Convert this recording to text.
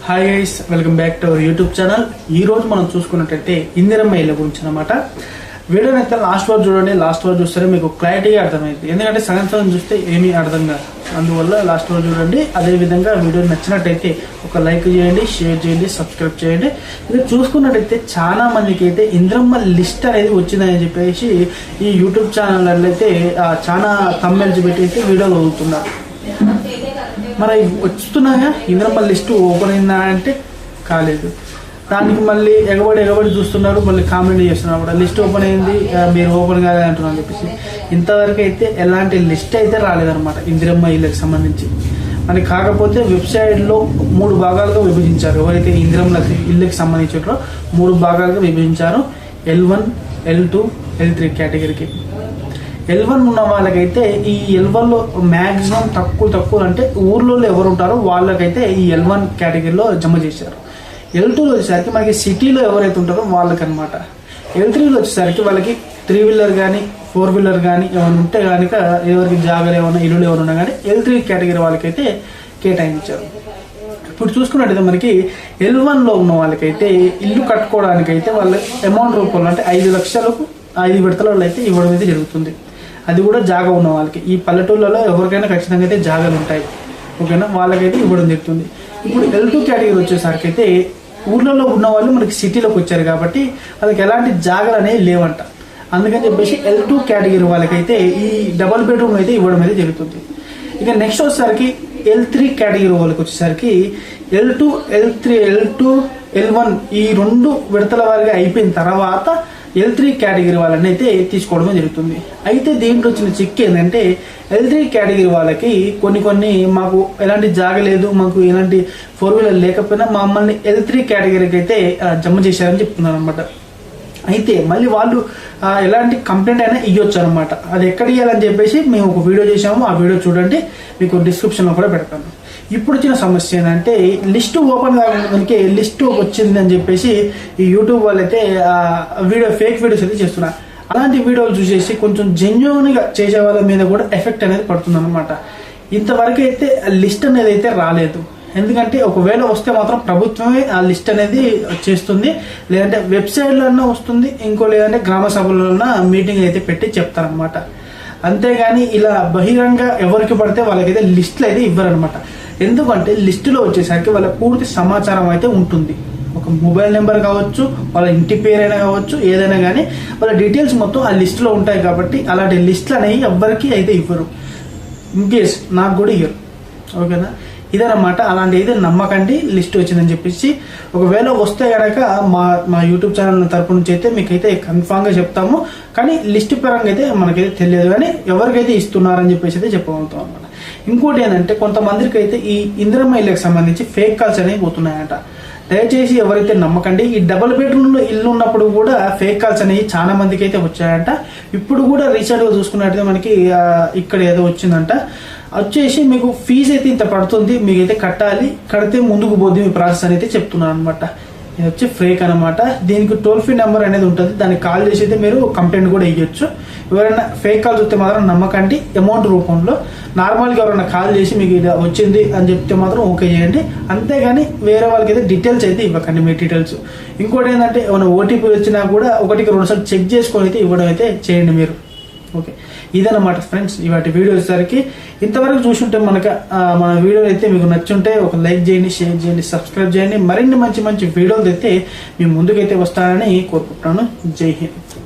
Hi guys, welcome back to our YouTube channel. ఈ రోజు మనం చూసుకున్నట్టయితే ఇందిరమ్మ ఇళ్ళ గురించి అనమాట. వీడియోని అయితే లాస్ట్ వరకు చూడండి. లాస్ట్ వరకు చూస్తే మీకు క్లారిటీగా అర్థమైంది. ఎందుకంటే సగం చూస్తే ఏమీ అర్థం కాదు. అందువల్ల లాస్ట్ వరకు చూడండి. అదేవిధంగా వీడియో నచ్చినట్టయితే ఒక లైక్ చేయండి, షేర్ చేయండి, సబ్స్క్రైబ్ చేయండి. ఇది చూసుకున్నట్టయితే చాలా మందికి అయితే ఇందిరమ్మ లిస్ట్ అనేది వచ్చిందని చెప్పేసి ఈ యూట్యూబ్ ఛానల్ అయితే చాలా తమ్మెల్చి పెట్టి అయితే వీడియోలు అవుతున్నారు. మరి వస్తున్నాయా ఇందిరమ్మ లిస్టు ఓపెన్ అయిందా అంటే కాలేదు. దానికి మళ్ళీ ఎగబడి చూస్తున్నారు, మళ్ళీ కామెంట్ చేస్తున్నారు కూడా లిస్ట్ ఓపెన్ అయింది, మీరు ఓపెన్ కాలేదు అంటున్నారు చెప్పేసి. ఇంతవరకు అయితే ఎలాంటి లిస్ట్ అయితే రాలేదన్నమాట ఇందిరమ్మ ఇళ్ళకి సంబంధించి. మరి కాకపోతే వెబ్సైట్లో 3 భాగాలుగా విభజించారు. ఎవరైతే ఇందిరమ్మ ఇళ్ళకి సంబంధించారో 3 భాగాలుగా విభజించారు. L1, L2, L3 కేటగిరీకి. L1 ఉన్న వాళ్ళకైతే ఈ L1లో మ్యాక్సిమం తక్కువ అంటే ఊర్లో ఎవరు ఉంటారో వాళ్ళకైతే ఈ L1 కేటగిరీలో జమ చేశారు. L2లో వచ్చేసరికి మనకి సిటీలో ఎవరైతే ఉంటారో వాళ్ళకనమాట. L3లో వచ్చేసరికి వాళ్ళకి 3 వీలర్ కానీ 4 వీలర్ కానీ ఏమైనా ఉంటే కనుక ఎవరికి జాగాలు ఏమైనా ఇల్లులు ఏమైనా ఉన్నా కానీ L3 కేటగిరీ వాళ్ళకైతే కేటాయించారు. ఇప్పుడు చూసుకున్నట్టయితే మనకి L1లో ఉన్న వాళ్ళకైతే ఇల్లు కట్టుకోవడానికైతే వాళ్ళ అమౌంట్ రూపంలో అంటే 5 లక్షలకు 5 విడతలలో అయితే ఇవ్వడం అయితే జరుగుతుంది. అది కూడా జాగా ఉన్న వాళ్ళకి. ఈ పల్లెటూళ్ళలో ఎవరికైనా ఖచ్చితంగా అయితే జాగాలు ఉంటాయి, ఓకేనా, వాళ్ళకైతే ఇవ్వడం జరుగుతుంది. ఇప్పుడు L2 కేటగిరీ వచ్చేసరికి అయితే ఊర్లలో ఉన్న వాళ్ళు మనకి సిటీలోకి వచ్చారు కాబట్టి వాళ్ళకి ఎలాంటి జాగాలు అనేవి లేవంట. అందుకని చెప్పేసి L2 కేటగిరీ వాళ్ళకైతే ఈ డబల్ బెడ్రూమ్ అయితే ఇవ్వడం అయితే జరుగుతుంది. ఇక నెక్స్ట్ వచ్చేసరికి L3 కేటగిరీ వాళ్ళకి వచ్చేసరికి L2, L1 ఈ 2 విడతల వారిగా అయిపోయిన తర్వాత L3 కేటగిరీ వాళ్ళని అయితే తీసుకోవడమే జరుగుతుంది. అయితే దీంట్లో వచ్చిన చిక్ ఏంటంటే L3 కేటగిరీ వాళ్ళకి కొన్ని మాకు ఎలాంటి జాగ లేదు, మాకు ఎలాంటి 4 వీలర్ లేకపోయినా మమ్మల్ని L3 కేటగిరీకి అయితే జమ చేశారని చెప్తున్నారు అనమాట. అయితే మళ్ళీ వాళ్ళు ఎలాంటి కంప్లైంట్ అయినా ఇవ్వచ్చు అనమాట. అది ఎక్కడ ఇవ్వాలని చెప్పేసి మేము ఒక వీడియో చేసాము. ఆ వీడియో చూడండి, మీకు డిస్క్రిప్షన్లో కూడా పెడతాను. ఇప్పుడు వచ్చిన సమస్య ఏంటంటే లిస్టు ఓపెన్ కావడానికి లిస్టు వచ్చింది అని చెప్పేసి ఈ యూట్యూబ్ వాళ్ళైతే ఫేక్ వీడియోస్ అయితే చేస్తున్నారు. అలాంటి వీడియోలు చూసేసి కొంచెం జెన్యూన్గా చేసే వాళ్ళ మీద కూడా ఎఫెక్ట్ అనేది పడుతుంది అనమాట. ఇంతవరకు అయితే లిస్ట్ అనేది అయితే రాలేదు. ఎందుకంటే ఒకవేళ వస్తే మాత్రం ప్రభుత్వమే ఆ లిస్ట్ అనేది చేస్తుంది, లేదంటే వెబ్సైట్లన్నా వస్తుంది, లేదంటే గ్రామ సభలలో మీటింగ్ అయితే పెట్టి చెప్తారనమాట. అంతేగాని ఇలా బహిరంగ ఎవరికి పడితే వాళ్ళకైతే లిస్టులు అయితే ఇవ్వరనమాట. ఎందుకంటే లిస్టులో వచ్చేసరికి వాళ్ళ పూర్తి సమాచారం అయితే ఉంటుంది. ఒక మొబైల్ నెంబర్ కావచ్చు, వాళ్ళ ఇంటి పేరైనా కావచ్చు, ఏదైనా కానీ వాళ్ళ డీటెయిల్స్ మొత్తం ఆ లిస్టులో ఉంటాయి కాబట్టి అలాంటి లిస్టులు అనేవి ఎవ్వరికి అయితే ఇవ్వరు. ఇన్కేస్ నాకు కూడా ఇవ్వరు, ఓకేనా. ఇదనమాట. అలాంటి అయితే నమ్మకండి లిస్ట్ వచ్చిందని చెప్పేసి. ఒకవేళ వస్తే కనుక మా యూట్యూబ్ ఛానల్ తరపు నుంచి అయితే మీకైతే కన్ఫామ్గా చెప్తాము. కానీ లిస్ట్ పరంగా అయితే మనకైతే తెలియదు, కానీ ఎవరికైతే ఇస్తున్నారని చెప్పేసి అయితే చెప్పగలుగుతాం అనమాట. ఇంకోటి ఏంటంటే కొంతమందికి అయితే ఈ ఇందిరమ్మ ఇళ్ళకి సంబంధించి ఫేక్ కాల్స్ అనేవి పోతున్నాయంట. దయచేసి ఎవరైతే నమ్మకండి. ఈ డబుల్ బెడ్రూమ్లో ఇల్లు ఉన్నప్పుడు కూడా ఫేక్ కాల్స్ అనేవి చాలా మందికి అయితే వచ్చాయంట. ఇప్పుడు కూడా రీసెంట్గా చూసుకున్నట్టయితే మనకి ఇక్కడ ఏదో వచ్చిందంట. వచ్చేసి మీకు ఫీజు అయితే ఇంత పడుతుంది, మీకైతే కట్టాలి, కడితే ముందుకు పోద్ది మీ ప్రాసెస్ అనేది చెప్తున్నాను అనమాట. ఇది వచ్చి ఫేక్ అనమాట. దీనికి టోల్ ఫ్రీ నెంబర్ అనేది ఉంటుంది, దానికి కాల్ చేసి అయితే మీరు కంప్లైంట్ కూడా ఇవ్వచ్చు. ఎవరైనా ఫేక్ కాల్స్ వస్తే మాత్రం నమ్మకండి. అమౌంట్ రూపంలో నార్మల్గా ఎవరైనా కాల్ చేసి మీకు ఇది వచ్చింది అని చెప్తే మాత్రం ఓకే చేయండి. అంతేగాని వేరే వాళ్ళకి అయితే డీటెయిల్స్ అయితే ఇవ్వకండి, మీ డీటెయిల్స్. ఇంకోటి ఏంటంటే ఏమైనా ఓటీపీ వచ్చినా కూడా 1-2 సార్లు చెక్ చేసుకొని అయితే ఇవ్వడం అయితే చేయండి మీరు, ఓకే. ఇదన్నమాట ఫ్రెండ్స్ ఇవాటి వీడియో వచ్చేసరికి. ఇంతవరకు చూసుంటే మన వీడియో అయితే మీకు నచ్చుంటే ఒక లైక్ చేయండి, షేర్ చేయండి, సబ్స్క్రైబ్ చేయండి. మరిన్ని మంచి వీడియోలు అయితే మీ ముందుకైతే వస్తానని కోరుకుంటున్నాను. జై హింద్.